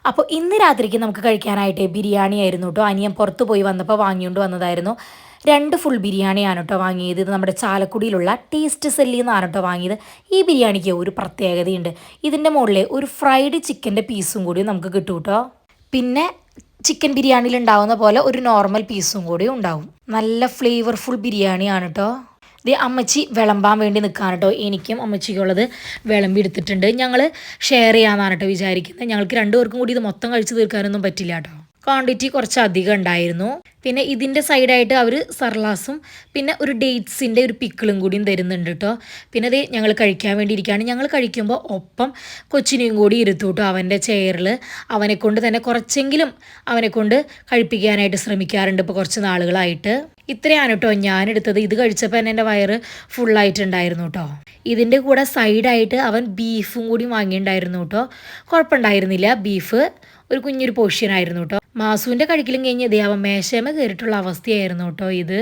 അപ്പോൾ ഇന്ന് രാത്രിക്ക് നമുക്ക് കഴിക്കാനായിട്ട് ബിരിയാണി ആയിരുന്നു കേട്ടോ. അനിയൻ പുറത്ത് പോയി വന്നപ്പോൾ വാങ്ങിക്കൊണ്ട് വന്നതായിരുന്നു. 2 ഫുൾ ബിരിയാണിയാണ് കേട്ടോ വാങ്ങിയത്. ഇത് നമ്മുടെ ചാലക്കുടിയിലുള്ള ടേസ്റ്റ് സെല്ലിൽ നിന്നാണ് കേട്ടോ വാങ്ങിയത്. ഈ ബിരിയാണിക്ക് ഒരു പ്രത്യേകതയുണ്ട്. ഇതിൻ്റെ മുകളിൽ ഒരു ഫ്രൈഡ് ചിക്കൻ്റെ പീസും കൂടി നമുക്ക് കിട്ടും കേട്ടോ. പിന്നെ ചിക്കൻ ബിരിയാണിയിൽ ഉണ്ടാവുന്ന പോലെ ഒരു നോർമൽ പീസും കൂടി ഉണ്ടാവും. നല്ല ഫ്ലേവർഫുൾ ബിരിയാണിയാണ് കേട്ടോ. ഇത് അമ്മച്ചി വിളമ്പാൻ വേണ്ടി നിൽക്കുകയാണ് കേട്ടോ. എനിക്കും അമ്മച്ചിക്കുള്ളത് വിളമ്പി എടുത്തിട്ടുണ്ട്. ഞങ്ങൾ ഷെയർ ചെയ്യാമെന്നാണ് കേട്ടോ വിചാരിക്കുന്നത്. ഞങ്ങൾക്ക് 2 പേർക്കും കൂടി ഇത് മൊത്തം കഴിച്ച് തീർക്കാനൊന്നും പറ്റില്ല കേട്ടോ. ക്വാണ്ടിറ്റി കുറച്ച് അധികം ഉണ്ടായിരുന്നു. പിന്നെ ഇതിൻ്റെ സൈഡായിട്ട് അവർ സർലാസും പിന്നെ ഒരു ഡേറ്റ്സിൻ്റെ ഒരു പിക്കിളും കൂടിയും തരുന്നുണ്ട് കേട്ടോ. പിന്നെ അത് ഞങ്ങൾ കഴിക്കാൻ വേണ്ടി ഇരിക്കുകയാണ്. ഞങ്ങൾ കഴിക്കുമ്പോൾ ഒപ്പം കൊച്ചിനെയും കൂടി ഇരുത്തു കേട്ടോ അവൻ്റെ ചെയറിൽ. അവനെക്കൊണ്ട് തന്നെ കുറച്ചെങ്കിലും അവനെക്കൊണ്ട് കഴിപ്പിക്കാനായിട്ട് ശ്രമിക്കാറുണ്ട് ഇപ്പോൾ കുറച്ച് നാളുകളായിട്ട്. ഇത്രയാണ് കേട്ടോ ഞാനെടുത്തത്. ഇത് കഴിച്ചപ്പോൾ തന്നെ എൻ്റെ വയറ് ഫുള്ളായിട്ടുണ്ടായിരുന്നു കേട്ടോ. ഇതിൻ്റെ കൂടെ സൈഡായിട്ട് അവൻ ബീഫും കൂടി വാങ്ങിയിട്ടുണ്ടായിരുന്നു കേട്ടോ. കുഴപ്പമുണ്ടായിരുന്നില്ല. ബീഫ് ഒരു കുഞ്ഞൊരു പോർഷൻ ആയിരുന്നു കേട്ടോ. മാസുവിൻ്റെ കഴിക്കലും കഴിഞ്ഞ് ഇതേ അവൻ മേശമേ കയറിയിട്ടുള്ള അവസ്ഥയായിരുന്നു കേട്ടോ ഇത്.